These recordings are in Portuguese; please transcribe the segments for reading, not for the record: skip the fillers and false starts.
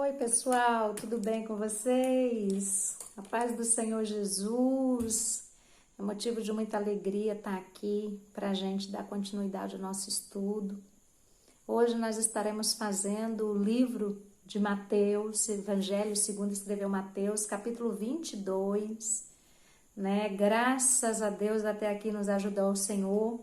Oi, pessoal, tudo bem com vocês? A paz do Senhor Jesus. É motivo de muita alegria estar aqui para a gente dar continuidade ao nosso estudo. Hoje nós estaremos fazendo o livro de Mateus, Evangelho segundo escreveu Mateus, capítulo 22, né? Graças a Deus até aqui nos ajudou o Senhor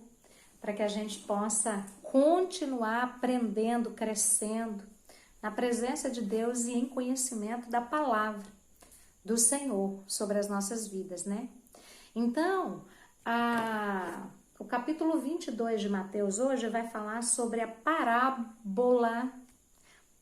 para que a gente possa continuar aprendendo, crescendo na presença de Deus e em conhecimento da palavra do Senhor sobre as nossas vidas, né? Então, o capítulo 22 de Mateus hoje vai falar sobre a parábola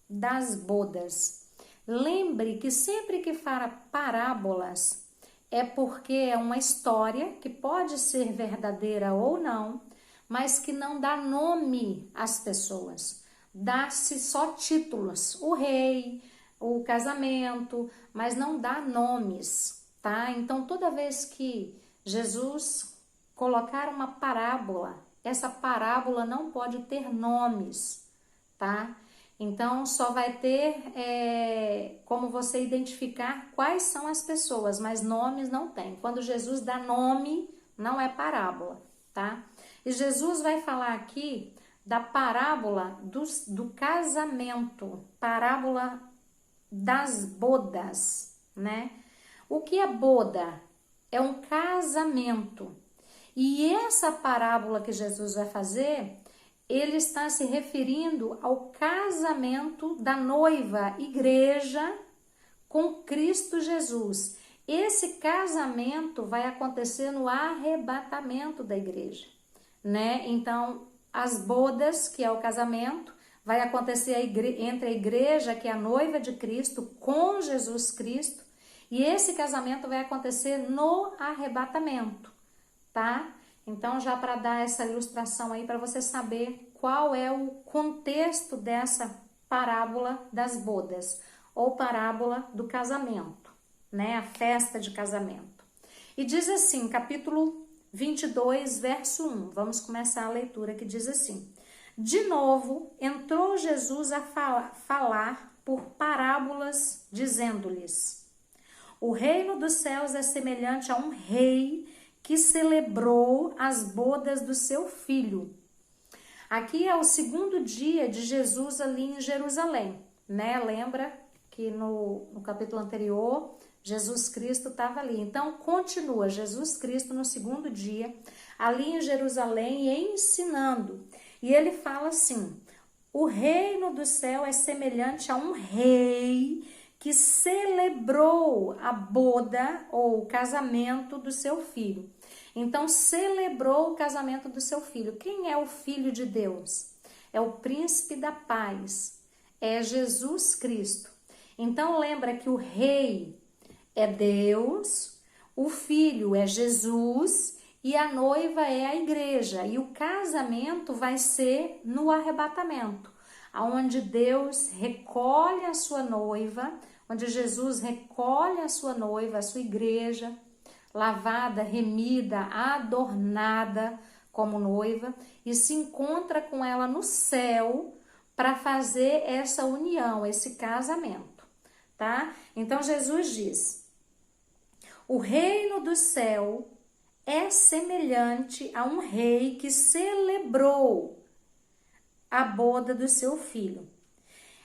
das bodas. Lembre que sempre que fala parábolas é porque é uma história que pode ser verdadeira ou não, mas que não dá nome às pessoas. Dá-se só títulos, o rei, o casamento, mas não dá nomes, tá? Então, toda vez que Jesus colocar uma parábola, essa parábola não pode ter nomes, tá? Então, só vai ter como você identificar quais são as pessoas, mas nomes não tem. Quando Jesus dá nome, não é parábola, tá? E Jesus vai falar aqui da parábola do casamento, parábola das bodas, né? O que é boda? É um casamento. E essa parábola que Jesus vai fazer, ele está se referindo ao casamento da noiva, igreja, com Cristo Jesus. Esse casamento vai acontecer no arrebatamento da igreja, né? Então, as bodas, que é o casamento, vai acontecer entre a igreja, que é a noiva de Cristo, com Jesus Cristo, e esse casamento vai acontecer no arrebatamento, tá? Então, já para dar essa ilustração aí, para você saber qual é o contexto dessa parábola das bodas, ou parábola do casamento, né? A festa de casamento. E diz assim, capítulo 22, verso 1. Vamos começar a leitura que diz assim: De novo, entrou Jesus a falar por parábolas, dizendo-lhes: O reino dos céus é semelhante a um rei que celebrou as bodas do seu filho. Aqui é o segundo dia de Jesus ali em Jerusalém, né? Lembra que no capítulo anterior Jesus Cristo estava ali. Então, continua Jesus Cristo no segundo dia, ali em Jerusalém, ensinando. E ele fala assim: o reino do céu é semelhante a um rei que celebrou a boda ou o casamento do seu filho. Então, celebrou o casamento do seu filho. Quem é o filho de Deus? É o príncipe da paz. É Jesus Cristo. Então, lembra que o rei é Deus, o filho é Jesus e a noiva é a igreja. E o casamento vai ser no arrebatamento, onde Deus recolhe a sua noiva, onde Jesus recolhe a sua noiva, a sua igreja, lavada, remida, adornada como noiva, e se encontra com ela no céu para fazer essa união, esse casamento, tá? Então Jesus diz: o reino do céu é semelhante a um rei que celebrou a boda do seu filho.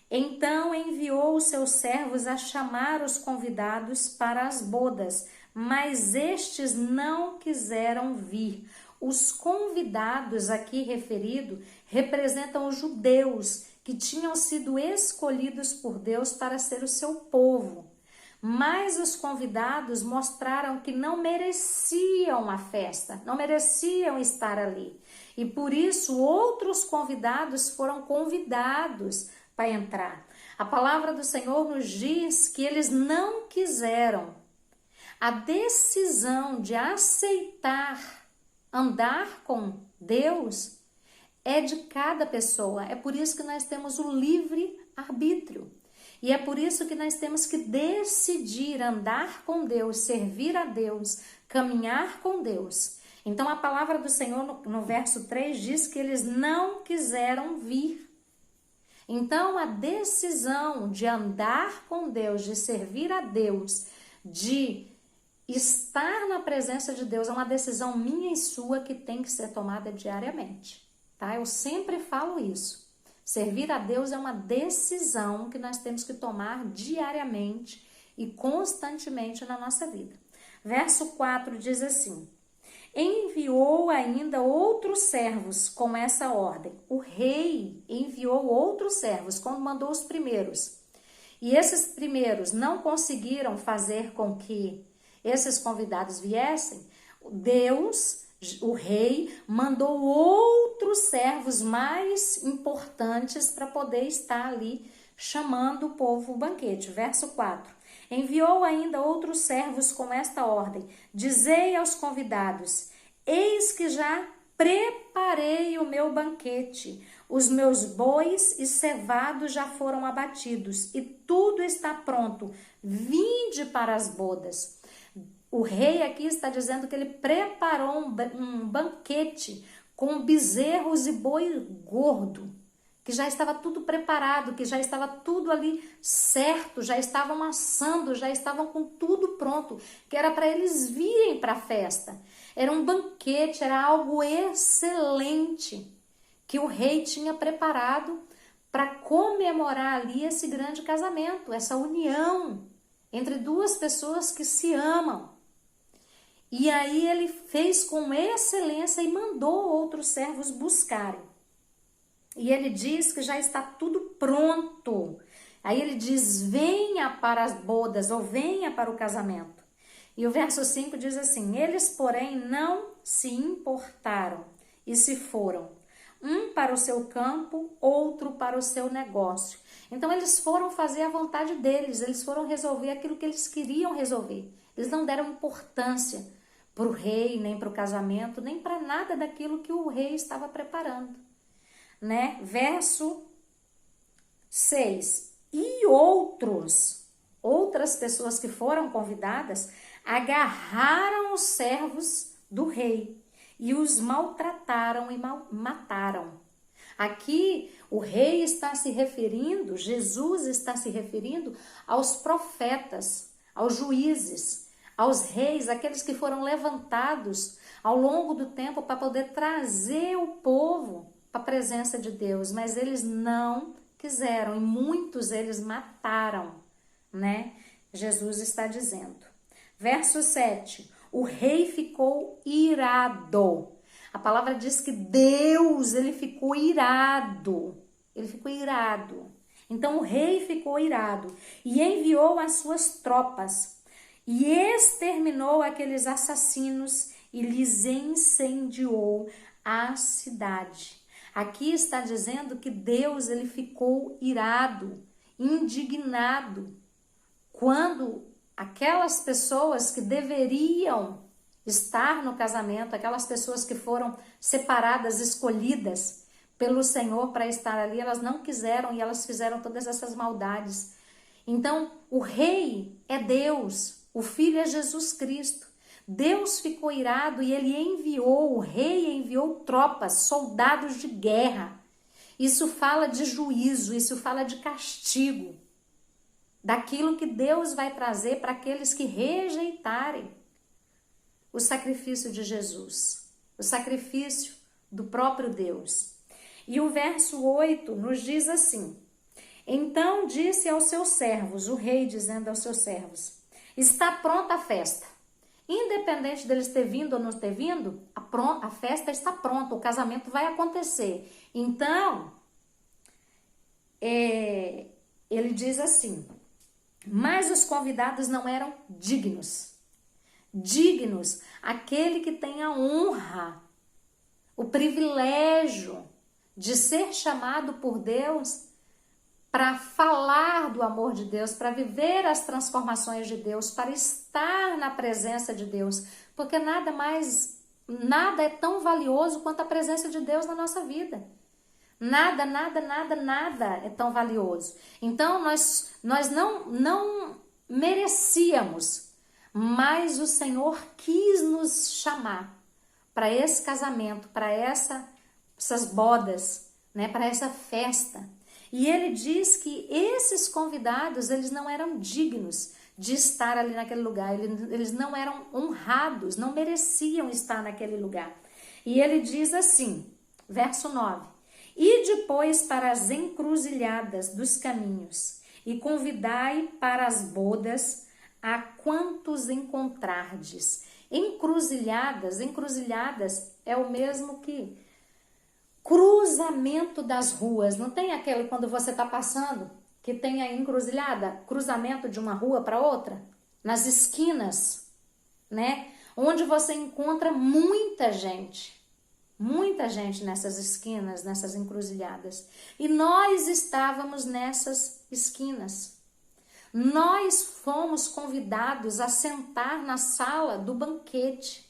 Então enviou os seus servos a chamar os convidados para as bodas, mas estes não quiseram vir. Os convidados aqui referidos representam os judeus que tinham sido escolhidos por Deus para ser o seu povo. Mas os convidados mostraram que não mereciam a festa, não mereciam estar ali. E por isso outros convidados foram convidados para entrar. A palavra do Senhor nos diz que eles não quiseram. A decisão de aceitar andar com Deus é de cada pessoa. É por isso que nós temos o livre arbítrio. E é por isso que nós temos que decidir andar com Deus, servir a Deus, caminhar com Deus. Então a palavra do Senhor no verso 3 diz que eles não quiseram vir. Então, a decisão de andar com Deus, de servir a Deus, de estar na presença de Deus, é uma decisão minha e sua que tem que ser tomada diariamente, tá? Eu sempre falo isso. Servir a Deus é uma decisão que nós temos que tomar diariamente e constantemente na nossa vida. Verso 4 diz assim: enviou ainda outros servos com essa ordem. O rei enviou outros servos quando mandou os primeiros. E esses primeiros não conseguiram fazer com que esses convidados viessem. Deus, o rei, mandou outros servos mais importantes para poder estar ali chamando o povo ao banquete. Verso 4. Enviou ainda outros servos com esta ordem: dizei aos convidados: eis que já preparei o meu banquete, os meus bois e cevados já foram abatidos e tudo está pronto, vinde para as bodas. O rei aqui está dizendo que ele preparou um banquete com bezerros e boi gordo, que já estava tudo preparado, que já estava tudo ali certo, já estavam assando, já estavam com tudo pronto, que era para eles virem para a festa. Era um banquete, era algo excelente que o rei tinha preparado para comemorar ali esse grande casamento, essa união entre duas pessoas que se amam. E aí ele fez com excelência e mandou outros servos buscarem. E ele diz que já está tudo pronto. Aí ele diz: venha para as bodas ou venha para o casamento. E o verso 5 diz assim: eles, porém, não se importaram e se foram, um para o seu campo, outro para o seu negócio. Então eles foram fazer a vontade deles, eles foram resolver aquilo que eles queriam resolver. Eles não deram importância para o rei, nem para o casamento, nem para nada daquilo que o rei estava preparando, né? Verso 6. E outras pessoas que foram convidadas agarraram os servos do rei e os maltrataram e mataram. Aqui o rei está se referindo, Jesus está se referindo aos profetas, aos juízes, aos reis, aqueles que foram levantados ao longo do tempo para poder trazer o povo para a presença de Deus, mas eles não quiseram e muitos eles mataram, né? Jesus está dizendo. Verso 7, o rei ficou irado. A palavra diz que Deus, ele ficou irado. Ele ficou irado. Então o rei ficou irado e enviou as suas tropas e exterminou aqueles assassinos e lhes incendiou a cidade. Aqui está dizendo que Deus, ele ficou irado, indignado, quando aquelas pessoas que deveriam estar no casamento, aquelas pessoas que foram separadas, escolhidas pelo Senhor para estar ali, elas não quiseram e elas fizeram todas essas maldades. Então, o rei é Deus, o filho é Jesus Cristo. Deus ficou irado e ele enviou, o rei enviou tropas, soldados de guerra. Isso fala de juízo, isso fala de castigo, daquilo que Deus vai trazer para aqueles que rejeitarem o sacrifício de Jesus, o sacrifício do próprio Deus. E o verso 8 nos diz assim: então disse aos seus servos, o rei dizendo aos seus servos: está pronta a festa. Independente deles ter vindo ou não ter vindo, a festa está pronta, o casamento vai acontecer. Então, ele diz assim: mas os convidados não eram dignos. Dignos, aquele que tem a honra, o privilégio de ser chamado por Deus para falar do amor de Deus, para viver as transformações de Deus, para estar na presença de Deus, porque nada é tão valioso quanto a presença de Deus na nossa vida. Nada é tão valioso. Então nós não merecíamos, mas o Senhor quis nos chamar para esse casamento, para essas bodas, né, para essa festa. E ele diz que esses convidados, eles não eram dignos de estar ali naquele lugar, eles não eram honrados, não mereciam estar naquele lugar. E ele diz assim, verso 9: e depois para as encruzilhadas dos caminhos, e convidai para as bodas a quantos encontrardes. Encruzilhadas é o mesmo que cruzamento das ruas. Não tem aquele quando você está passando, que tem a encruzilhada, cruzamento de uma rua para outra? Nas esquinas, né? Onde você encontra muita gente nessas esquinas, nessas encruzilhadas. E nós estávamos nessas esquinas. Nós fomos convidados a sentar na sala do banquete.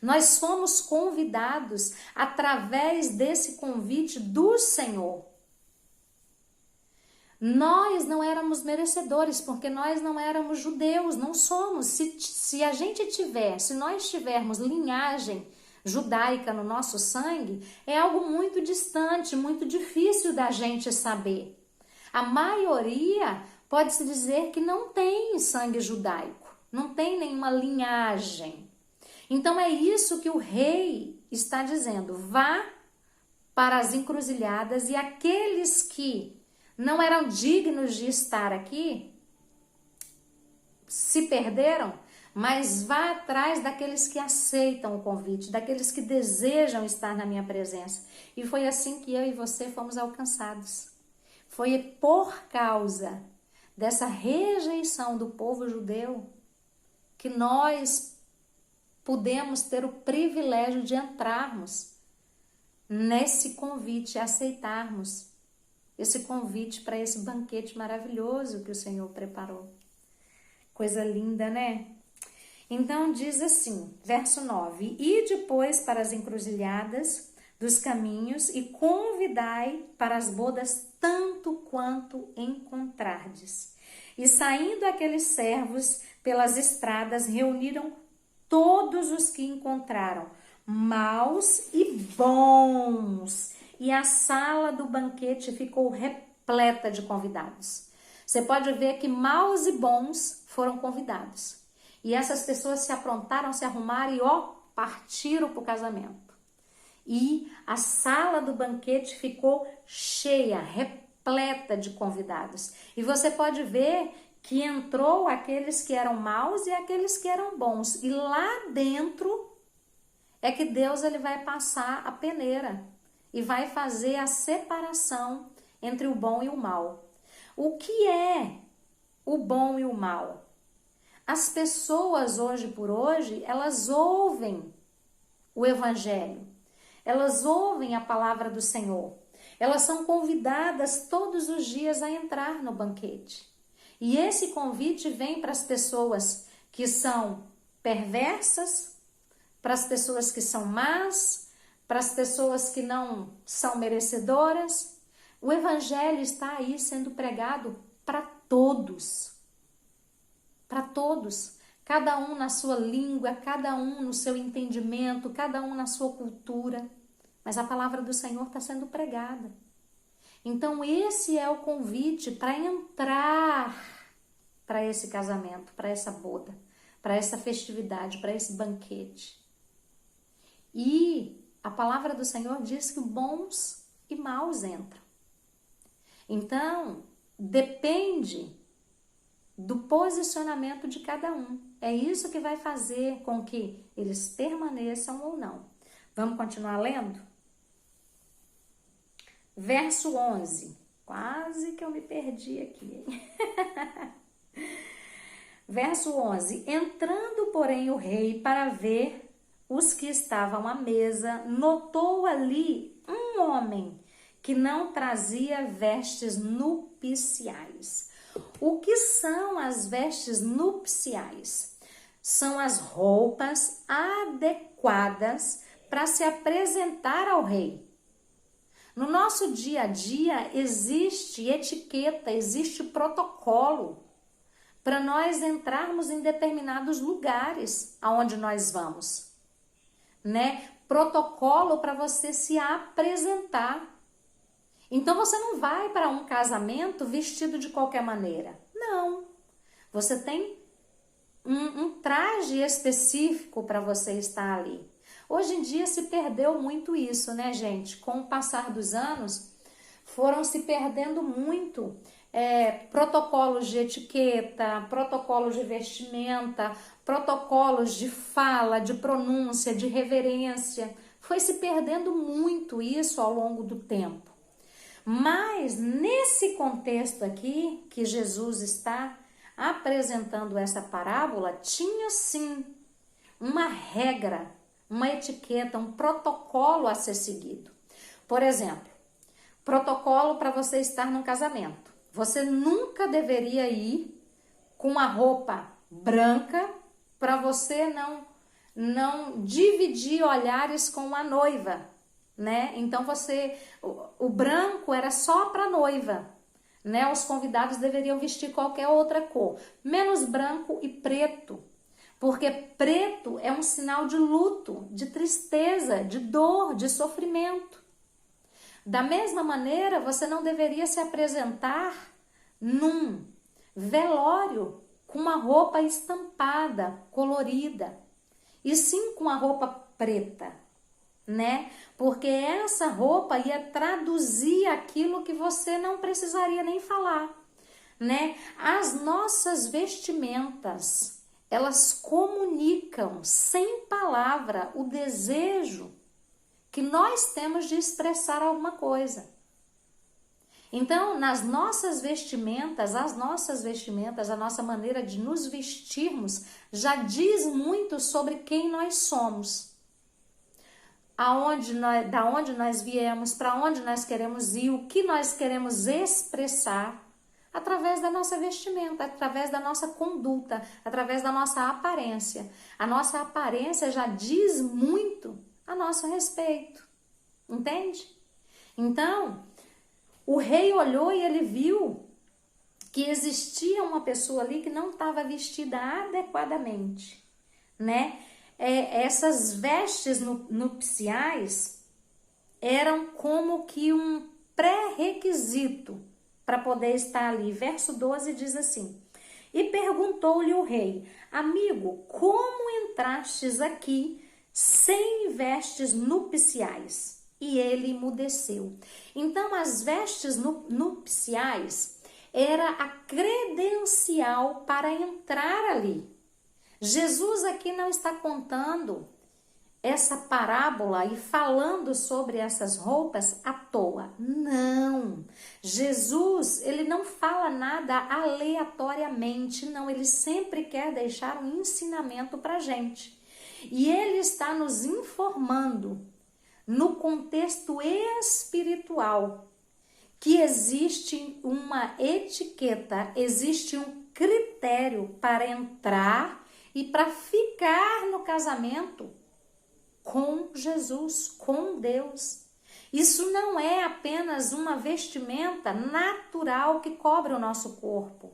Nós fomos convidados através desse convite do Senhor. Nós não éramos merecedores, porque nós não éramos judeus, não somos. Se nós tivermos linhagem judaica no nosso sangue, é algo muito distante, muito difícil da gente saber. A maioria pode-se dizer que não tem sangue judaico, não tem nenhuma linhagem. Então é isso que o rei está dizendo: vá para as encruzilhadas e aqueles que não eram dignos de estar aqui se perderam, mas vá atrás daqueles que aceitam o convite, daqueles que desejam estar na minha presença. E foi assim que eu e você fomos alcançados. Foi por causa dessa rejeição do povo judeu que nós pudemos ter o privilégio de entrarmos nesse convite, aceitarmos esse convite para esse banquete maravilhoso que o Senhor preparou. Coisa linda, né? Então diz assim, verso 9: e depois para as encruzilhadas dos caminhos e convidai para as bodas tanto quanto encontrardes. E saindo aqueles servos pelas estradas, reuniram todos os que encontraram, maus e bons, e a sala do banquete ficou repleta de convidados. Você pode ver que maus e bons foram convidados. E essas pessoas se aprontaram, se arrumaram e partiram para o casamento. E a sala do banquete ficou cheia, repleta de convidados. E você pode ver que entrou aqueles que eram maus e aqueles que eram bons. E lá dentro é que Deus ele vai passar a peneira e vai fazer a separação entre o bom e o mal. O que é o bom e o mal? As pessoas hoje por hoje, elas ouvem o evangelho, elas ouvem a palavra do Senhor, elas são convidadas todos os dias a entrar no banquete. E esse convite vem para as pessoas que são perversas, para as pessoas que são más, para as pessoas que não são merecedoras. O evangelho está aí sendo pregado para todos. Para todos. Cada um na sua língua, cada um no seu entendimento, cada um na sua cultura. Mas a palavra do Senhor está sendo pregada. Então esse é o convite para entrar para esse casamento, para essa boda, para essa festividade, para esse banquete. E a palavra do Senhor diz que bons e maus entram. Então, depende do posicionamento de cada um. É isso que vai fazer com que eles permaneçam ou não. Vamos continuar lendo? Verso 11. Quase que eu me perdi aqui. Verso 11. Entrando, porém, o rei para ver os que estavam à mesa, notou ali um homem que não trazia vestes nupciais. O que são as vestes nupciais? São as roupas adequadas para se apresentar ao rei. No nosso dia a dia existe etiqueta, existe protocolo para nós entrarmos em determinados lugares aonde nós vamos, né? Protocolo para você se apresentar. Então você não vai para um casamento vestido de qualquer maneira. Não. Você tem um traje específico para você estar ali. Hoje em dia se perdeu muito isso, né, gente? Com o passar dos anos, foram se perdendo muito protocolos de etiqueta, protocolos de vestimenta, protocolos de fala, de pronúncia, de reverência. Foi se perdendo muito isso ao longo do tempo. Mas nesse contexto aqui que Jesus está apresentando essa parábola, tinha sim uma regra, uma etiqueta, um protocolo a ser seguido. Por exemplo, protocolo para você estar num casamento. Você nunca deveria ir com uma roupa branca para você não dividir olhares com a noiva, né? Então o branco era só para noiva, né? Os convidados deveriam vestir qualquer outra cor, menos branco e preto, porque preto é um sinal de luto, de tristeza, de dor, de sofrimento. Da mesma maneira, você não deveria se apresentar num velório com uma roupa estampada, colorida, e sim com a roupa preta, né? Porque essa roupa ia traduzir aquilo que você não precisaria nem falar, né? As nossas vestimentas, elas comunicam sem palavra o desejo que nós temos de expressar alguma coisa. Então, nas nossas vestimentas, a nossa maneira de nos vestirmos já diz muito sobre quem nós somos. Da onde nós viemos, para onde nós queremos ir, o que nós queremos expressar através da nossa vestimenta, através da nossa conduta, através da nossa aparência. A nossa aparência já diz muito a nosso respeito, entende? Então, o rei olhou e ele viu que existia uma pessoa ali que não estava vestida adequadamente, né? Essas vestes nupciais eram como que um pré-requisito para poder estar ali. Verso 12 diz assim: e perguntou-lhe o rei: amigo, como entrastes aqui sem vestes nupciais? E ele emudeceu. Então, as vestes nupciais era a credencial para entrar ali. Jesus aqui não está contando essa parábola e falando sobre essas roupas à toa. Não. Jesus, ele não fala nada aleatoriamente, não. Ele sempre quer deixar um ensinamento para a gente. E ele está nos informando no contexto espiritual que existe uma etiqueta, existe um critério para entrar e para ficar no casamento com Jesus, com Deus. Isso não é apenas uma vestimenta natural que cobre o nosso corpo.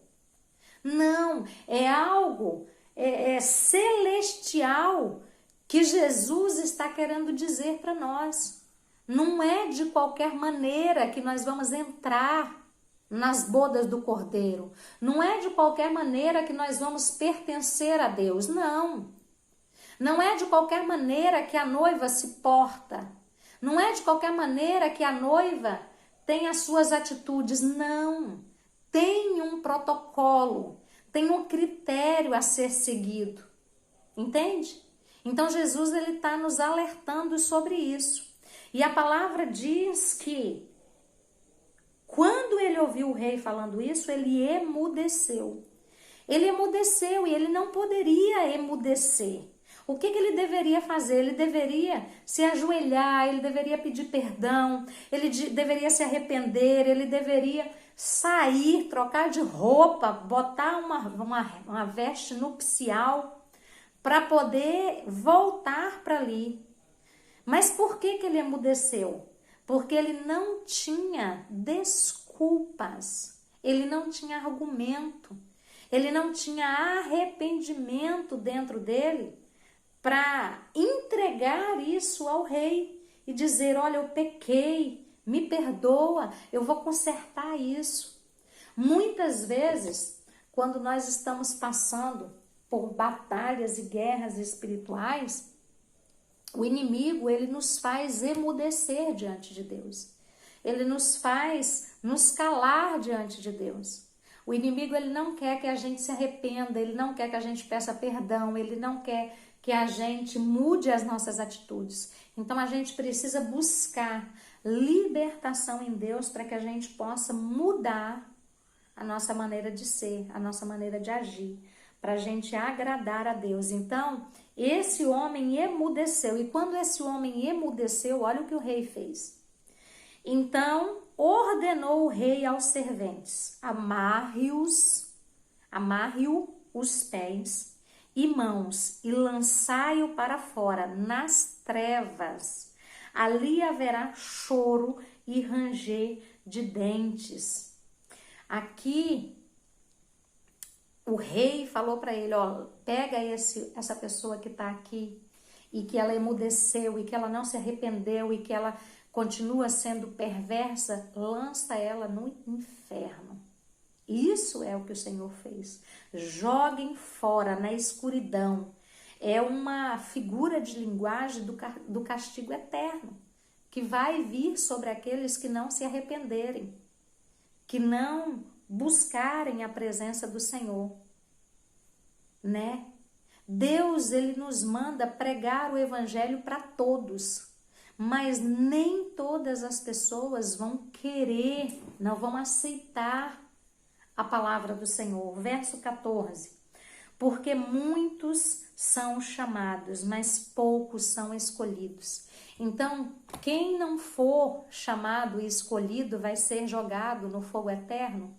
Não, é algo celestial que Jesus está querendo dizer para nós. Não é de qualquer maneira que nós vamos entrar nas bodas do Cordeiro. Não é de qualquer maneira que nós vamos pertencer a Deus. Não. Não é de qualquer maneira que a noiva se porta. Não é de qualquer maneira que a noiva tem as suas atitudes. Não. Tem um protocolo, tem um critério a ser seguido. Entende? Então Jesus ele está nos alertando sobre isso. E a palavra diz que quando ele ouviu o rei falando isso, ele emudeceu. Ele emudeceu e ele não poderia emudecer. O que ele deveria fazer? Ele deveria se ajoelhar, ele deveria pedir perdão, ele deveria se arrepender, ele deveria sair, trocar de roupa, botar uma veste nupcial para poder voltar para ali. Mas por que ele emudeceu? Porque ele não tinha desculpas, ele não tinha argumento, ele não tinha arrependimento dentro dele para entregar isso ao rei e dizer: olha, eu pequei, me perdoa, eu vou consertar isso. Muitas vezes, quando nós estamos passando por batalhas e guerras espirituais, o inimigo, ele nos faz emudecer diante de Deus. Ele nos faz nos calar diante de Deus. O inimigo, ele não quer que a gente se arrependa, ele não quer que a gente peça perdão, ele não quer que a gente mude as nossas atitudes. Então a gente precisa buscar libertação em Deus para que a gente possa mudar a nossa maneira de ser, a nossa maneira de agir, para a gente agradar a Deus. Então, esse homem emudeceu, e quando esse homem emudeceu, olha o que o rei fez. Então, ordenou o rei aos serventes: amarre-o os pés e mãos e lançai-o para fora, nas trevas. Ali haverá choro e ranger de dentes. Aqui, o rei falou para ele, ó, pega essa pessoa que está aqui e que ela emudeceu e que ela não se arrependeu e que ela continua sendo perversa, lança ela no inferno. Isso é o que o Senhor fez. Joguem fora na escuridão. É uma figura de linguagem do castigo eterno, que vai vir sobre aqueles que não se arrependerem, que não buscarem a presença do Senhor, né? Deus, ele nos manda pregar o evangelho para todos, mas nem todas as pessoas vão querer, não vão aceitar a palavra do Senhor. Verso 14. Porque muitos são chamados, mas poucos são escolhidos. Então, quem não for chamado e escolhido vai ser jogado no fogo eterno.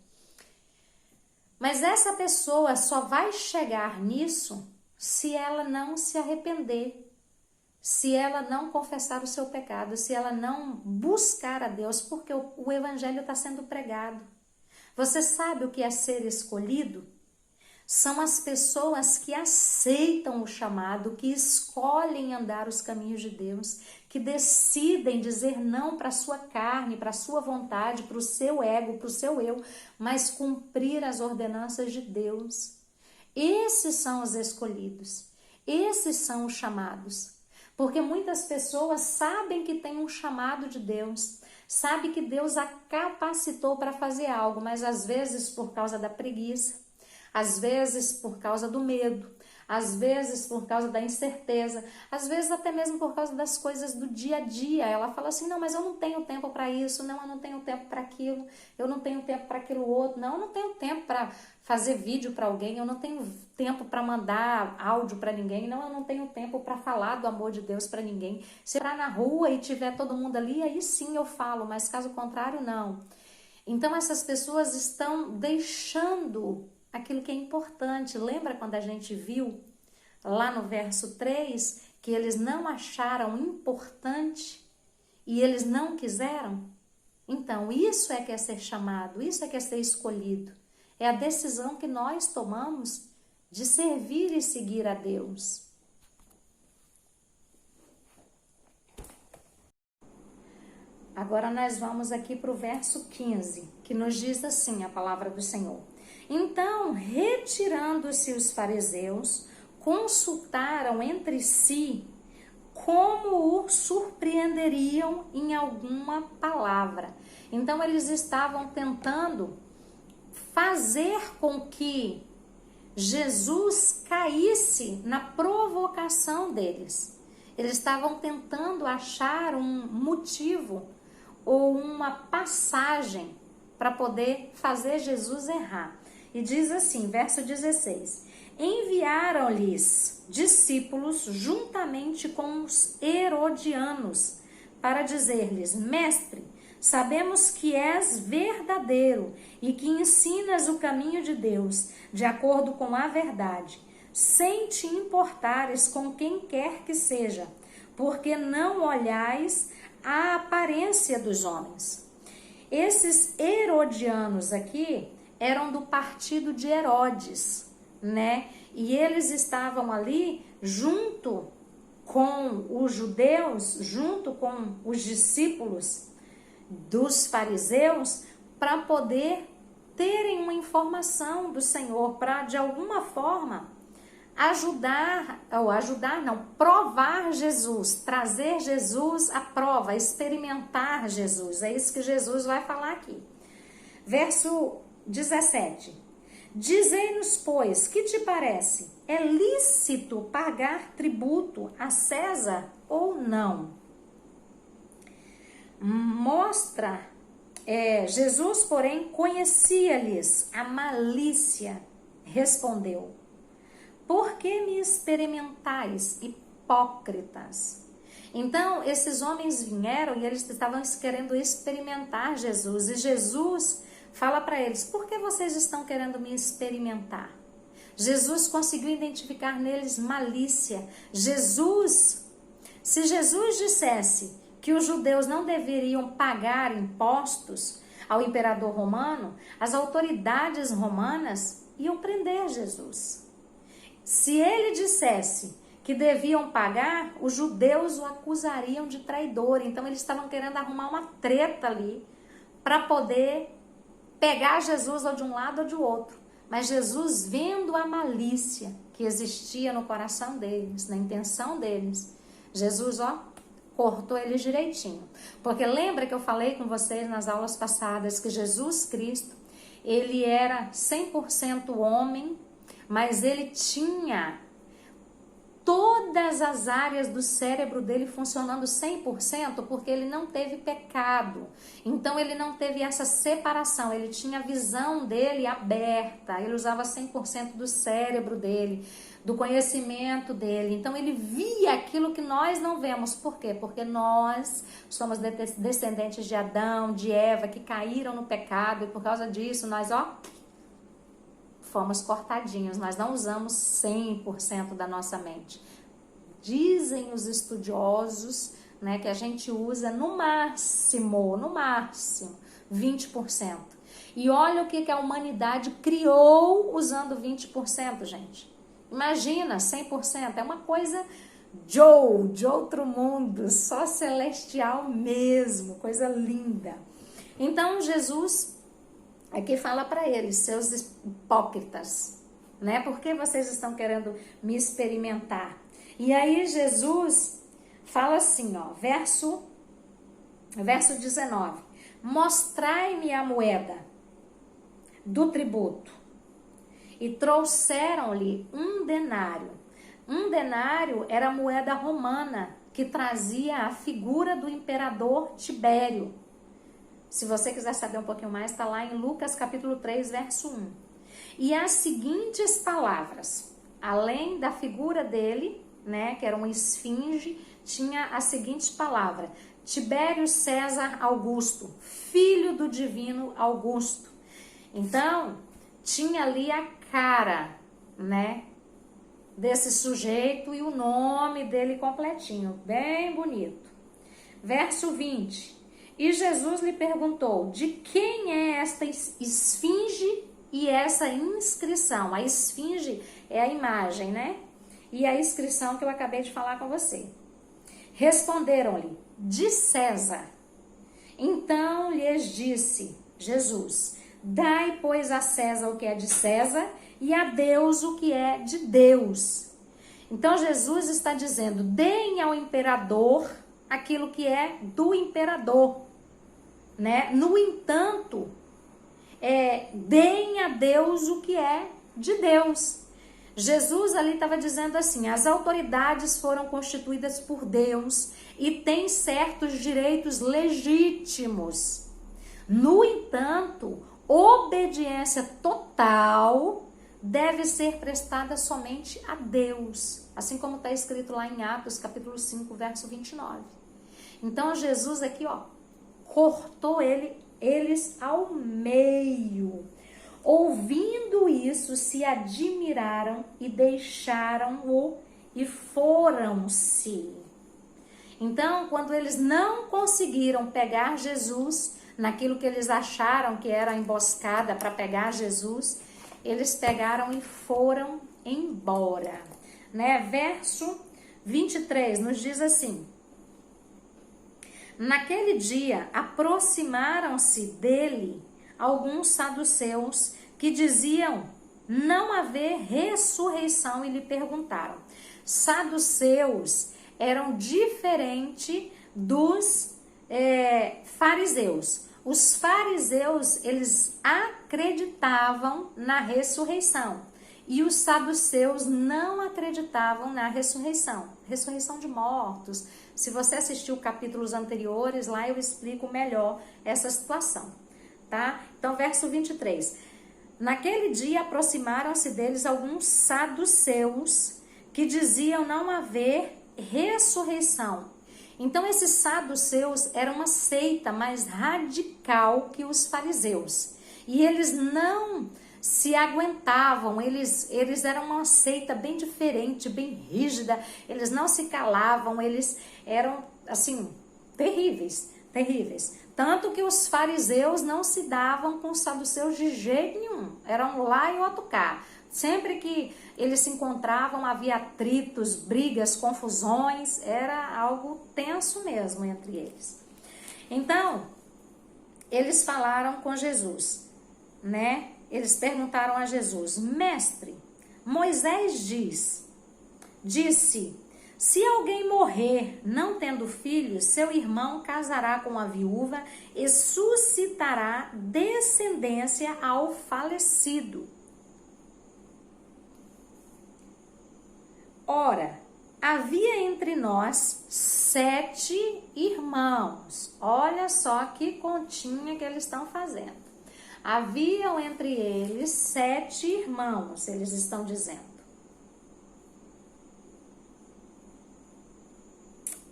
Mas essa pessoa só vai chegar nisso se ela não se arrepender, se ela não confessar o seu pecado, se ela não buscar a Deus, porque o evangelho está sendo pregado. Você sabe o que é ser escolhido? São as pessoas que aceitam o chamado, que escolhem andar os caminhos de Deus, que decidem dizer não para a sua carne, para a sua vontade, para o seu ego, para o seu eu, mas cumprir as ordenanças de Deus. Esses são os escolhidos, esses são os chamados. Porque muitas pessoas sabem que tem um chamado de Deus, sabem que Deus a capacitou para fazer algo, mas às vezes por causa da preguiça, às vezes por causa do medo, às vezes por causa da incerteza, às vezes até mesmo por causa das coisas do dia a dia. Ela fala assim, não, mas eu não tenho tempo para isso, não, eu não tenho tempo para aquilo, eu não tenho tempo para aquilo outro, não, eu não tenho tempo para fazer vídeo para alguém, eu não tenho tempo para mandar áudio para ninguém, não, eu não tenho tempo para falar do amor de Deus para ninguém. Se eu entrar na rua e tiver todo mundo ali, aí sim eu falo, mas caso contrário, não. Então essas pessoas estão deixando aquilo que é importante. Lembra quando a gente viu lá no verso 3 que eles não acharam importante e eles não quiseram? Então, isso é que é ser chamado, isso é que é ser escolhido. É a decisão que nós tomamos de servir e seguir a Deus. Agora nós vamos aqui para o verso 15, que nos diz assim a palavra do Senhor. Então, retirando-se os fariseus, consultaram entre si como o surpreenderiam em alguma palavra. Então, eles estavam tentando fazer com que Jesus caísse na provocação deles. Eles estavam tentando achar um motivo ou uma passagem para poder fazer Jesus errar. E diz assim, verso 16: enviaram-lhes discípulos juntamente com os herodianos para dizer-lhes: mestre, sabemos que és verdadeiro e que ensinas o caminho de Deus de acordo com a verdade, sem te importares com quem quer que seja, porque não olhais a aparência dos homens. Esses herodianos aqui eram do partido de Herodes, né? E eles estavam ali junto com os judeus, junto com os discípulos dos fariseus para poder terem uma informação do Senhor, para de alguma forma provar Jesus, trazer Jesus à prova, experimentar Jesus. É isso que Jesus vai falar aqui. Verso 17. Dizei-nos, pois, que te parece? É lícito pagar tributo a César ou não? Jesus, porém, conhecia-lhes a malícia, respondeu: por que me experimentais, hipócritas? Então, esses homens vieram e eles estavam querendo experimentar Jesus. E Jesus fala para eles: por que vocês estão querendo me experimentar? Jesus conseguiu identificar neles malícia. Se Jesus dissesse que os judeus não deveriam pagar impostos ao imperador romano, as autoridades romanas iam prender Jesus. Se ele dissesse que deviam pagar, os judeus o acusariam de traidor. Então eles estavam querendo arrumar uma treta ali para poder pegar Jesus ou de um lado ou de outro. Mas Jesus, vendo a malícia que existia no coração deles, na intenção deles, Jesus, cortou eles direitinho. Porque lembra que eu falei com vocês nas aulas passadas que Jesus Cristo, ele era 100% homem, mas ele tinha todas as áreas do cérebro dele funcionando 100%, porque ele não teve pecado. Então ele não teve essa separação, ele tinha a visão dele aberta, ele usava 100% do cérebro dele, do conhecimento dele. Então ele via aquilo que nós não vemos. Por quê? Porque nós somos descendentes de Adão, de Eva, que caíram no pecado, e por causa disso nós, fomos cortadinhos, nós não usamos 100% da nossa mente. Dizem os estudiosos, né, que a gente usa no máximo 20%. E olha o que a humanidade criou usando 20%, gente. Imagina, 100%, é uma coisa de outro mundo, só celestial mesmo, coisa linda. Então Jesus aqui fala para eles: seus hipócritas, né? Por que vocês estão querendo me experimentar? E aí Jesus fala assim, verso 19: mostrai-me a moeda do tributo. E trouxeram-lhe um denário. Um denário era a moeda romana que trazia a figura do imperador Tibério. Se você quiser saber um pouquinho mais, está lá em Lucas capítulo 3, verso 1. E as seguintes palavras, além da figura dele, né, que era uma esfinge, tinha a seguinte palavra: Tibério César Augusto, filho do divino Augusto. Então, tinha ali a cara, né, desse sujeito e o nome dele completinho, bem bonito. Verso 20. E Jesus lhe perguntou: de quem é esta esfinge e essa inscrição? A esfinge é a imagem, né? E a inscrição que eu acabei de falar com você. Responderam-lhe: de César. Então lhes disse Jesus: dai, pois, a César o que é de César e a Deus o que é de Deus. Então Jesus está dizendo: deem ao imperador aquilo que é do imperador, né? No entanto, deem a Deus o que é de Deus. Jesus ali estava dizendo assim: as autoridades foram constituídas por Deus e têm certos direitos legítimos. No entanto, obediência total deve ser prestada somente a Deus, assim como está escrito lá em Atos capítulo 5, verso 29. Então Jesus aqui, cortou eles ao meio. Ouvindo isso, se admiraram e deixaram-o e foram-se. Então, quando eles não conseguiram pegar Jesus, naquilo que eles acharam que era a emboscada para pegar Jesus, eles pegaram e foram embora, né? Verso 23 nos diz assim: Naquele dia, aproximaram-se dele alguns saduceus que diziam não haver ressurreição e lhe perguntaram. Saduceus eram diferentes dos fariseus. Os fariseus, eles acreditavam na ressurreição e os saduceus não acreditavam na ressurreição de mortos. Se você assistiu capítulos anteriores, lá eu explico melhor essa situação, tá? Então, verso 23. Naquele dia aproximaram-se deles alguns saduceus que diziam não haver ressurreição. Então, esses saduceus eram uma seita mais radical que os fariseus. E eles não se aguentavam, eles eram uma seita bem diferente, bem rígida, eles não se calavam, eles eram, assim, terríveis. Tanto que os fariseus não se davam com os saduceus de jeito nenhum, eram lá e outro cá. Sempre que eles se encontravam, havia atritos, brigas, confusões, era algo tenso mesmo entre eles. Então, eles falaram com Jesus, né? Eles perguntaram a Jesus: Mestre, Moisés disse, se alguém morrer não tendo filhos, seu irmão casará com a viúva e suscitará descendência ao falecido. Ora, havia entre nós 7 irmãos. Olha só que continha que eles estão fazendo. Haviam entre eles 7 irmãos, eles estão dizendo.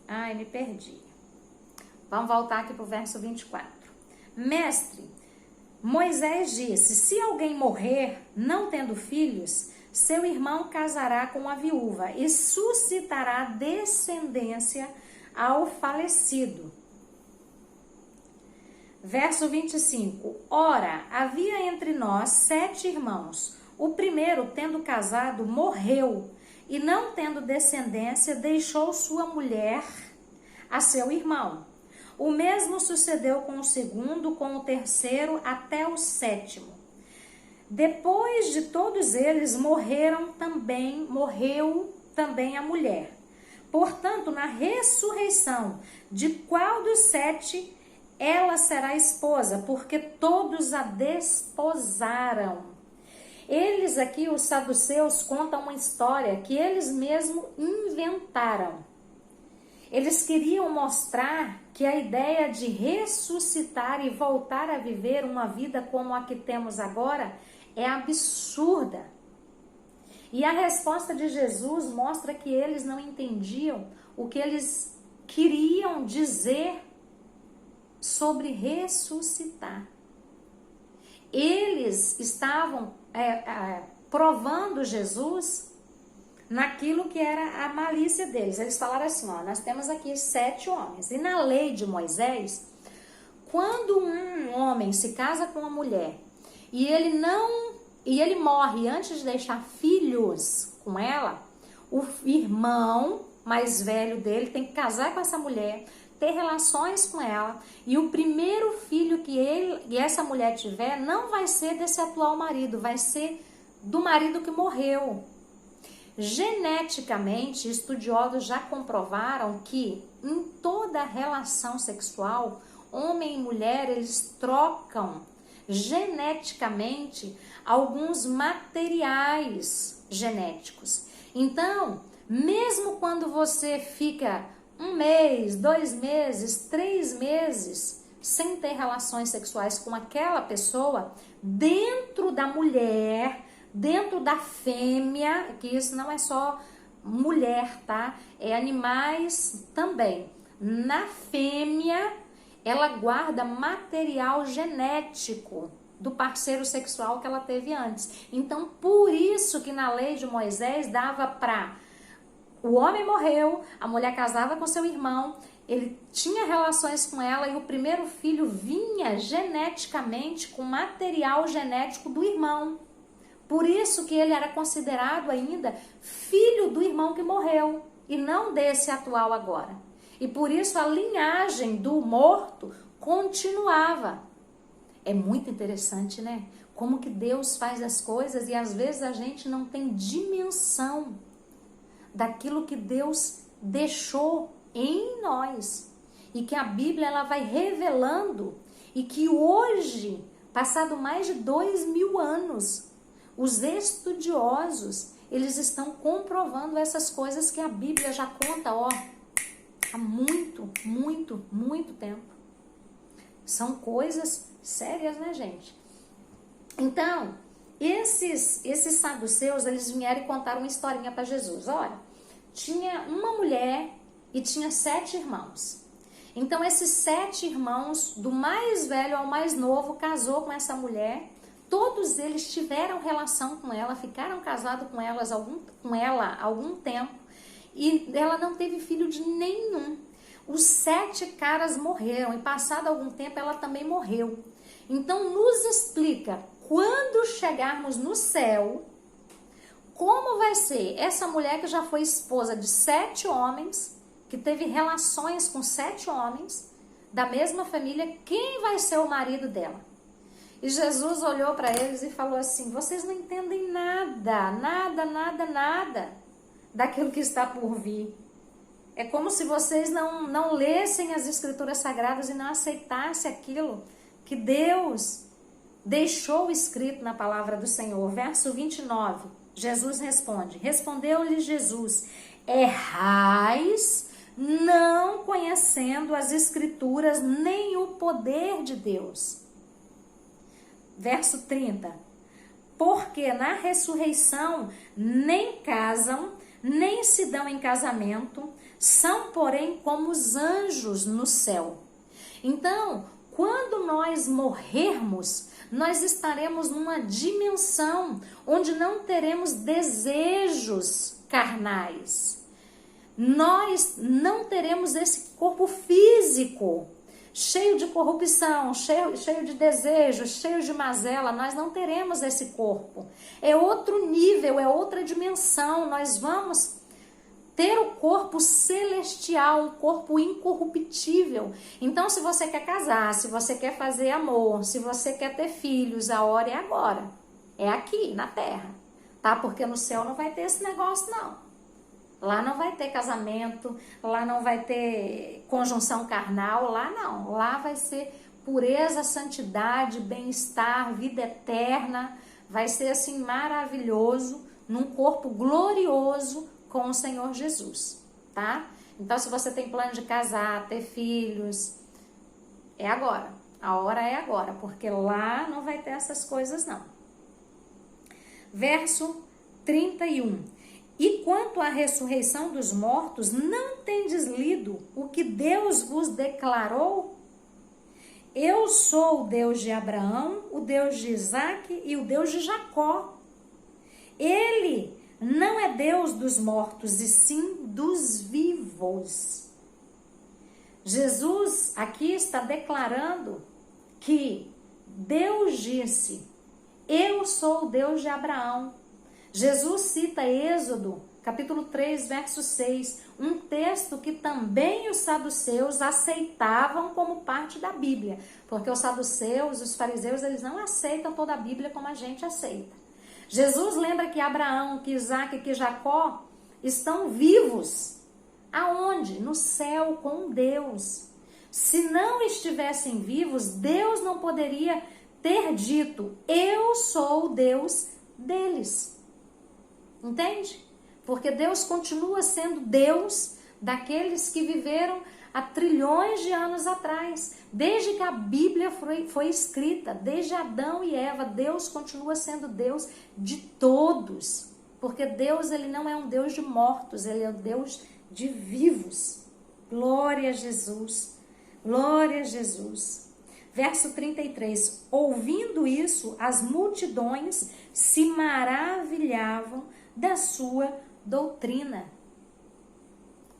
Ai, me perdi. Vamos voltar aqui para o verso 24. Mestre, Moisés disse, se alguém morrer não tendo filhos, seu irmão casará com a viúva e suscitará descendência ao falecido. Verso 25. Ora, havia entre nós 7 irmãos. O primeiro, tendo casado, morreu e não tendo descendência, deixou sua mulher a seu irmão. O mesmo sucedeu com o segundo, com o terceiro, até o 7º. Depois de todos eles morreu também a mulher. Portanto, na ressurreição, de qual dos 7 ela será esposa? Porque todos a desposaram. Eles aqui, os saduceus, contam uma história que eles mesmos inventaram. Eles queriam mostrar que a ideia de ressuscitar e voltar a viver uma vida como a que temos agora é absurda. E a resposta de Jesus mostra que eles não entendiam o que eles queriam dizer sobre ressuscitar. Eles estavam provando Jesus naquilo que era a malícia deles. Eles falaram assim, ó, nós temos aqui 7 homens. E na lei de Moisés, quando um homem se casa com uma mulher e ele morre antes de deixar filhos com ela, o irmão mais velho dele tem que casar com essa mulher, ter relações com ela, e o primeiro filho que ele e essa mulher tiver não vai ser desse atual marido, vai ser do marido que morreu. Geneticamente, estudiosos já comprovaram que em toda relação sexual, homem e mulher, eles trocam geneticamente alguns materiais genéticos. Então, mesmo quando você fica 1 mês, 2 meses, 3 meses sem ter relações sexuais com aquela pessoa, dentro da mulher, dentro da fêmea, que isso não é só mulher, tá? É animais também. Na fêmea, ela guarda material genético do parceiro sexual que ela teve antes. Então, por isso que na lei de Moisés dava para... O homem morreu, a mulher casava com seu irmão, ele tinha relações com ela e o primeiro filho vinha geneticamente com material genético do irmão. Por isso que ele era considerado ainda filho do irmão que morreu e não desse atual agora. E por isso a linhagem do morto continuava. É muito interessante, né? Como que Deus faz as coisas e às vezes a gente não tem dimensão daquilo que Deus deixou em nós. E que a Bíblia ela vai revelando e que hoje, passado mais de 2000 anos, os estudiosos, eles estão comprovando essas coisas que a Bíblia já conta, ó, há muito, muito, muito tempo. São coisas sérias, né, gente? Então, esses saduceus, eles vieram e contaram uma historinha para Jesus. Olha, tinha uma mulher e tinha 7 irmãos. Então, esses 7 irmãos, do mais velho ao mais novo, casou com essa mulher. Todos eles tiveram relação com ela, ficaram casados com ela algum tempo. E ela não teve filho de nenhum. Os 7 caras morreram e passado algum tempo ela também morreu. Então, nos explica, quando chegarmos no céu, como vai ser essa mulher que já foi esposa de 7 homens, que teve relações com 7 homens, da mesma família, quem vai ser o marido dela? E Jesus olhou para eles e falou assim, vocês não entendem nada, nada daquilo que está por vir. É como se vocês não lessem as Escrituras Sagradas e não aceitassem aquilo que Deus deixou escrito na palavra do Senhor. Verso 29, Jesus responde, respondeu-lhe Jesus, errais não conhecendo as Escrituras nem o poder de Deus. Verso 30, porque na ressurreição nem casam, nem se dão em casamento, são porém como os anjos no céu. Então, quando nós morrermos, nós estaremos numa dimensão onde não teremos desejos carnais. Nós não teremos esse corpo físico, cheio de corrupção, cheio de desejos, cheio de mazela. Nós não teremos esse corpo. É outro nível, é outra dimensão. Nós vamos ter o corpo celestial, um corpo incorruptível. Então, se você quer casar, se você quer fazer amor, se você quer ter filhos, a hora é agora. É aqui, na terra, tá? Porque no céu não vai ter esse negócio, não. Lá não vai ter casamento, lá não vai ter conjunção carnal, lá não. Lá vai ser pureza, santidade, bem-estar, vida eterna. Vai ser assim maravilhoso, num corpo glorioso, com o Senhor Jesus, tá? Então, se você tem plano de casar, ter filhos, é agora. A hora é agora, porque lá não vai ter essas coisas, não. Verso 31. E quanto à ressurreição dos mortos, não tendes lido o que Deus vos declarou? Eu sou o Deus de Abraão, o Deus de Isaque e o Deus de Jacó. Ele não é Deus dos mortos, e sim dos vivos. Jesus aqui está declarando que Deus disse, eu sou o Deus de Abraão. Jesus cita Êxodo, capítulo 3, verso 6, um texto que também os saduceus aceitavam como parte da Bíblia, porque os saduceus, os fariseus, eles não aceitam toda a Bíblia como a gente aceita. Jesus lembra que Abraão, que Isaque, que Jacó estão vivos. Aonde? No céu com Deus. Se não estivessem vivos, Deus não poderia ter dito, eu sou o Deus deles. Entende? Porque Deus continua sendo Deus daqueles que viveram há trilhões de anos atrás. Desde que a Bíblia foi escrita, desde Adão e Eva, Deus continua sendo Deus de todos. Porque Deus, ele não é um Deus de mortos, ele é um Deus de vivos. Glória a Jesus. Glória a Jesus. Verso 33. Ouvindo isso, as multidões se maravilhavam da sua doutrina.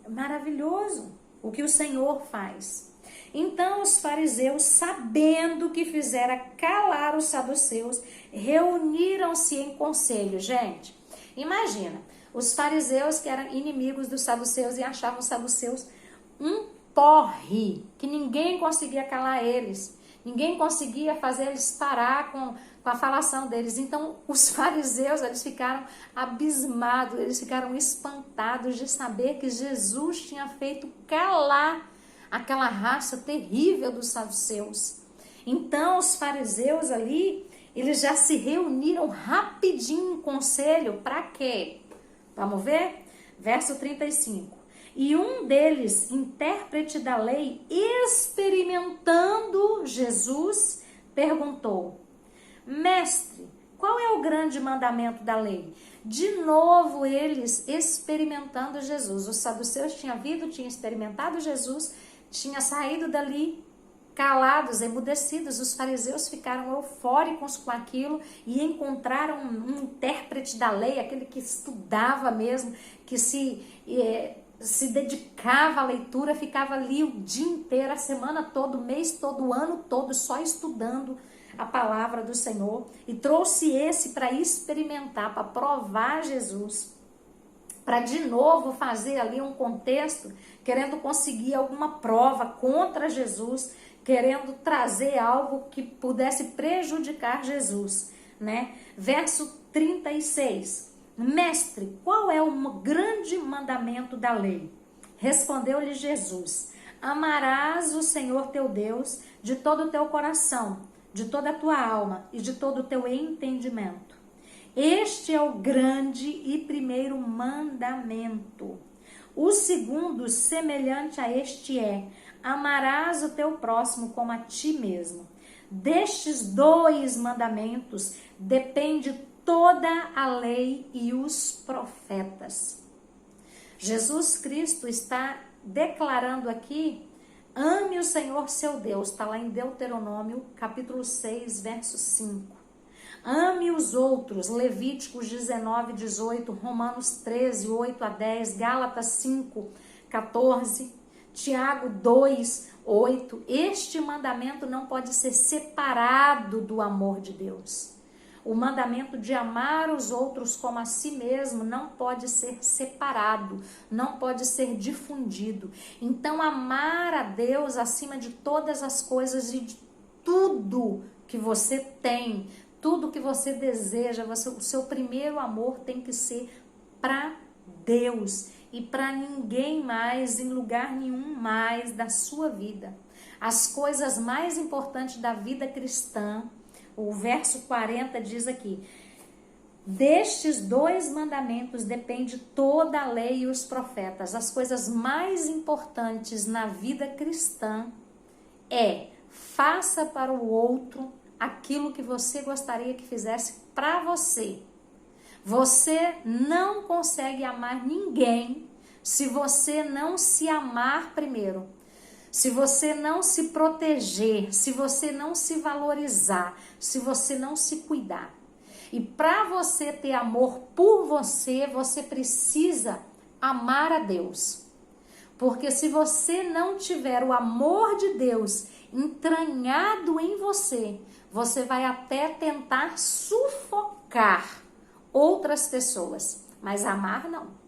Maravilhoso o que o Senhor faz. Então os fariseus, sabendo que fizera calar os saduceus, reuniram-se em conselho. Gente, imagina, os fariseus que eram inimigos dos saduceus e achavam os saduceus um porre, que ninguém conseguia calar eles, ninguém conseguia fazer eles parar com a falação deles. Então os fariseus, eles ficaram abismados, eles ficaram espantados de saber que Jesus tinha feito calar aquela raça terrível dos saduceus. Então os fariseus ali, eles já se reuniram rapidinho em conselho. Para quê? Vamos ver? Verso 35. E um deles, intérprete da lei, experimentando Jesus, perguntou: Mestre, qual é o grande mandamento da lei? De novo eles experimentando Jesus. Os saduceus tinham vindo, tinham experimentado Jesus, tinham saído dali calados, emudecidos. Os fariseus ficaram eufóricos com aquilo e encontraram um intérprete da lei, aquele que estudava mesmo, que se dedicava à leitura, ficava ali o dia inteiro, a semana toda, o mês todo, o ano todo, só estudando a palavra do Senhor, e trouxe esse para experimentar, para provar Jesus, para de novo fazer ali um contexto, querendo conseguir alguma prova contra Jesus, querendo trazer algo que pudesse prejudicar Jesus, né? Verso 36. Mestre, qual é o grande mandamento da lei? Respondeu-lhe Jesus: amarás o Senhor teu Deus de todo o teu coração, de toda a tua alma e de todo o teu entendimento. Este é o grande e primeiro mandamento. O segundo, semelhante a este, é: amarás o teu próximo como a ti mesmo. Destes dois mandamentos depende toda a lei e os profetas. Jesus Cristo está declarando aqui: ame o Senhor seu Deus, está lá em Deuteronômio, capítulo 6, verso 5. Ame os outros, Levíticos 19, 18, Romanos 13, 8 a 10, Gálatas 5, 14, Tiago 2, 8. Este mandamento não pode ser separado do amor de Deus. O mandamento de amar os outros como a si mesmo não pode ser separado, não pode ser difundido. Então, amar a Deus acima de todas as coisas e de tudo que você tem, tudo que você deseja, o seu primeiro amor tem que ser para Deus e para ninguém mais, em lugar nenhum mais da sua vida. As coisas mais importantes da vida cristã, o verso 40 diz aqui: destes dois mandamentos depende toda a lei e os profetas. As coisas mais importantes na vida cristã é: faça para o outro aquilo que você gostaria que fizesse para você. Você não consegue amar ninguém se você não se amar primeiro. Se você não se proteger, se você não se valorizar, se você não se cuidar. E para você ter amor por você, você precisa amar a Deus. Porque se você não tiver o amor de Deus entranhado em você, você vai até tentar sufocar outras pessoas, mas amar não.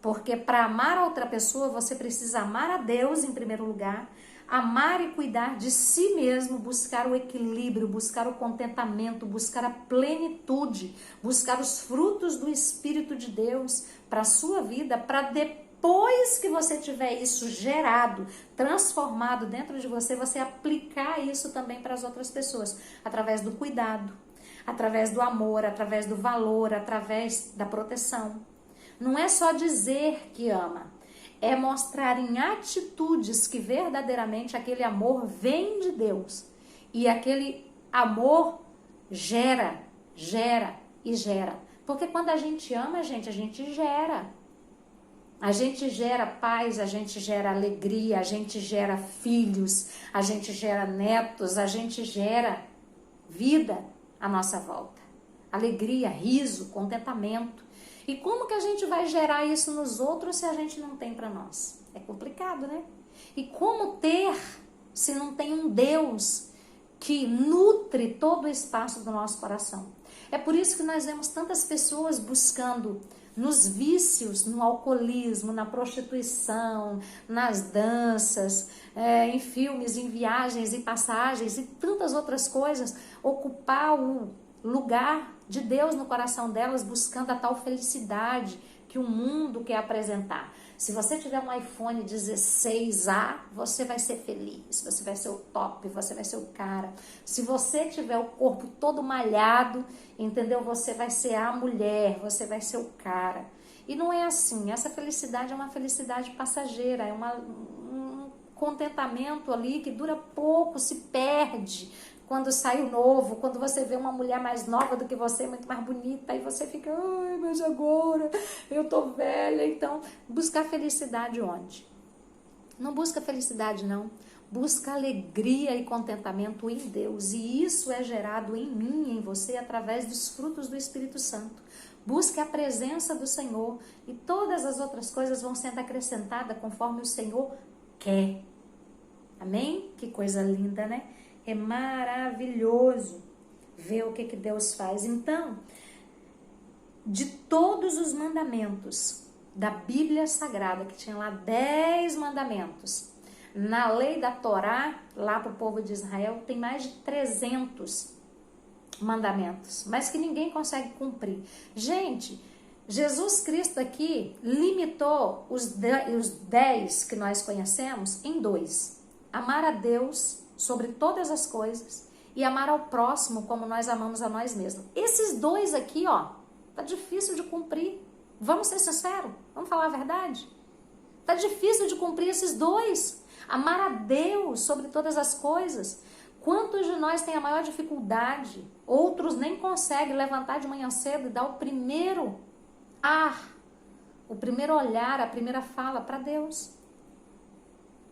Porque para amar a outra pessoa, você precisa amar a Deus em primeiro lugar, amar e cuidar de si mesmo, buscar o equilíbrio, buscar o contentamento, buscar a plenitude, buscar os frutos do Espírito de Deus para a sua vida, para depois que você tiver isso gerado, transformado dentro de você, você aplicar isso também para as outras pessoas, através do cuidado, através do amor, através do valor, através da proteção. Não é só dizer que ama, é mostrar em atitudes que verdadeiramente aquele amor vem de Deus. E aquele amor gera. Porque quando a gente ama, gente, a gente gera. A gente gera paz, a gente gera alegria, a gente gera filhos, a gente gera netos, a gente gera vida à nossa volta. Alegria, riso, contentamento. E como que a gente vai gerar isso nos outros se a gente não tem para nós? É complicado, né? E como ter se não tem um Deus que nutre todo o espaço do nosso coração? É por isso que nós vemos tantas pessoas buscando nos vícios, no alcoolismo, na prostituição, nas danças, em filmes, em viagens, em passagens e tantas outras coisas, ocupar o lugar de Deus no coração delas, buscando a tal felicidade que o mundo quer apresentar. Se você tiver um iPhone 16A, você vai ser feliz, você vai ser o top, você vai ser o cara. Se você tiver o corpo todo malhado, entendeu? Você vai ser a mulher, você vai ser o cara. E não é assim, essa felicidade é uma felicidade passageira, é um contentamento ali que dura pouco, se perde. Quando sai o novo, quando você vê uma mulher mais nova do que você, muito mais bonita, aí você fica, ai, mas agora eu tô velha. Então, buscar felicidade onde? Não busca felicidade, não. Busca alegria e contentamento em Deus. E isso é gerado em mim e em você através dos frutos do Espírito Santo. Busque a presença do Senhor e todas as outras coisas vão sendo acrescentadas conforme o Senhor quer. Amém? Que coisa linda, né? É maravilhoso ver o que Deus faz. Então, de todos os mandamentos da Bíblia Sagrada, que tinha lá 10 mandamentos, na lei da Torá, lá para o povo de Israel, tem mais de 300 mandamentos, mas que ninguém consegue cumprir. Gente, Jesus Cristo aqui limitou os 10 que nós conhecemos em 2. Amar a Deus sobre todas as coisas e amar ao próximo como nós amamos a nós mesmos. Esses 2 aqui, ó, tá difícil de cumprir. Vamos ser sinceros? Vamos falar a verdade? Tá difícil de cumprir esses 2. Amar a Deus sobre todas as coisas. Quantos de nós tem a maior dificuldade? Outros nem conseguem levantar de manhã cedo e dar o primeiro o primeiro olhar, a primeira fala para Deus.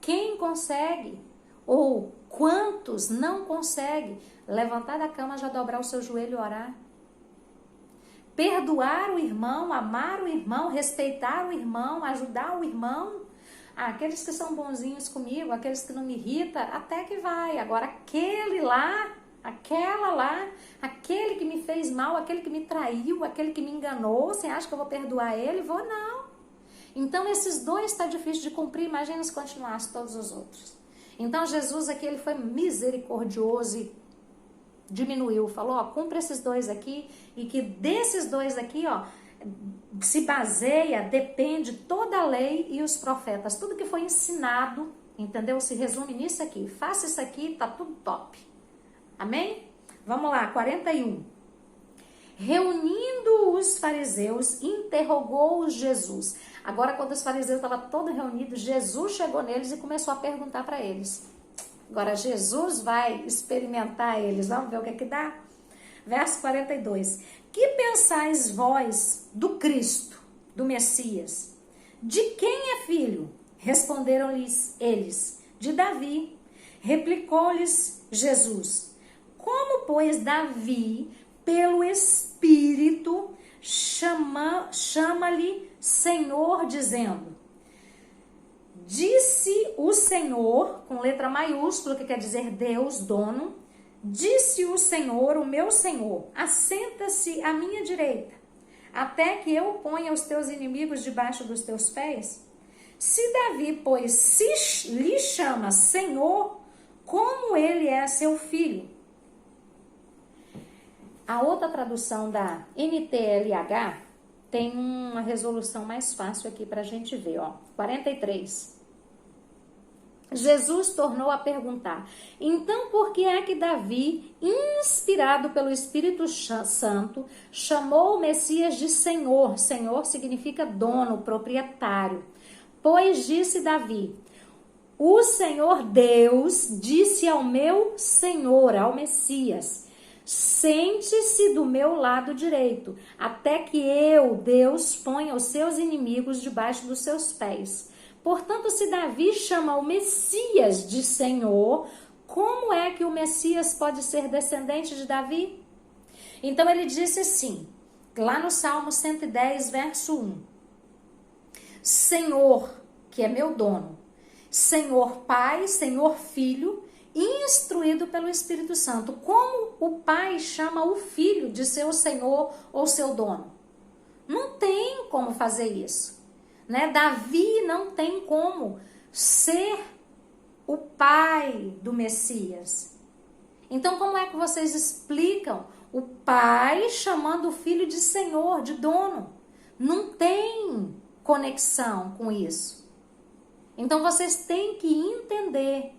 Quem consegue? Ou quantos não conseguem levantar da cama, já dobrar o seu joelho e orar? Perdoar o irmão, amar o irmão, respeitar o irmão, ajudar o irmão. Aqueles que são bonzinhos comigo, aqueles que não me irritam, até que vai. Agora aquele lá, aquela lá, aquele que me fez mal, aquele que me traiu, aquele que me enganou, você acha que eu vou perdoar ele? Vou não. Então esses 2 está difícil de cumprir, imagina se continuasse todos os outros. Então Jesus aqui, ele foi misericordioso e diminuiu, falou, ó, cumpre esses 2 aqui, e que desses 2 aqui, ó, se baseia, depende toda a lei e os profetas, tudo que foi ensinado, entendeu? Se resume nisso aqui, faça isso aqui, tá tudo top. Amém? Vamos lá, 41. Reunindo os fariseus, interrogou-os Jesus. Agora, quando os fariseus estavam todos reunidos, Jesus chegou neles e começou a perguntar para eles. Agora, Jesus vai experimentar eles. Vamos ver o que é que dá? Verso 42. Que pensais vós do Cristo, do Messias? De quem é filho? Responderam-lhes eles. De Davi. Replicou-lhes Jesus. Como, pois, Davi, pelo Espírito, chama-lhe Senhor, dizendo: disse o Senhor, com letra maiúscula, que quer dizer Deus, dono, disse o Senhor, o meu Senhor, assenta-se à minha direita, até que eu ponha os teus inimigos debaixo dos teus pés. Se Davi, pois, lhe chama Senhor, como ele é seu filho? A outra tradução da NTLH tem uma resolução mais fácil aqui para a gente ver, ó. 43. Jesus tornou a perguntar: então por que é que Davi, inspirado pelo Espírito Santo, chamou o Messias de Senhor? Senhor significa dono, proprietário. Pois disse Davi: o Senhor Deus disse ao meu Senhor, ao Messias: sente-se do meu lado direito, até que eu, Deus, ponha os seus inimigos debaixo dos seus pés. Portanto, se Davi chama o Messias de Senhor, como é que o Messias pode ser descendente de Davi? Então ele disse assim, lá no Salmo 110, verso 1. Senhor, que é meu dono, Senhor Pai, Senhor Filho, instruído pelo Espírito Santo. Como o pai chama o filho de seu senhor ou seu dono? Não tem como fazer isso, né? Davi não tem como ser o pai do Messias. Então, como é que vocês explicam o pai chamando o filho de senhor, de dono? Não tem conexão com isso. Então, vocês têm que entender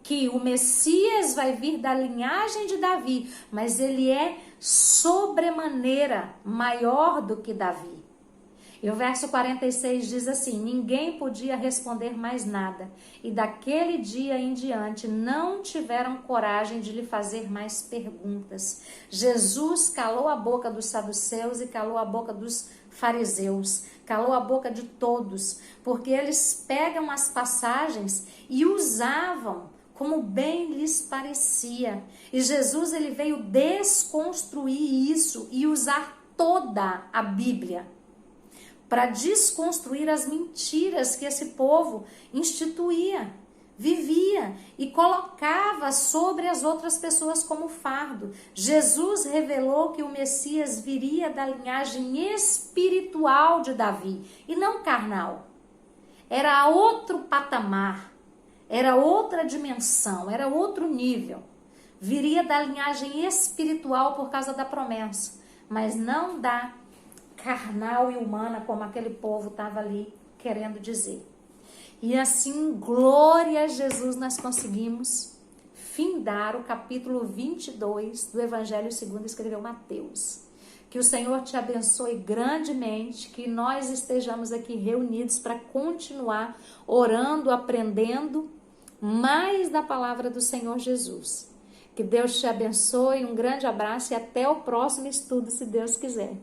que o Messias vai vir da linhagem de Davi, mas ele é sobremaneira maior do que Davi. E o verso 46 diz assim: ninguém podia responder mais nada, e daquele dia em diante não tiveram coragem de lhe fazer mais perguntas. Jesus calou a boca dos saduceus e calou a boca dos fariseus, calou a boca de todos, porque eles pegam as passagens e usavam como bem lhes parecia. E Jesus, ele veio desconstruir isso e usar toda a Bíblia para desconstruir as mentiras que esse povo instituía, vivia e colocava sobre as outras pessoas como fardo. Jesus revelou que o Messias viria da linhagem espiritual de Davi e não carnal. Era outro patamar, era outra dimensão, era outro nível. Viria da linhagem espiritual por causa da promessa, mas não da carnal e humana, como aquele povo estava ali querendo dizer. E assim, glória a Jesus, nós conseguimos findar o capítulo 22 do Evangelho segundo escreveu Mateus. Que o Senhor te abençoe grandemente, que nós estejamos aqui reunidos para continuar orando, aprendendo mais da palavra do Senhor Jesus. Que Deus te abençoe, um grande abraço e até o próximo estudo, se Deus quiser.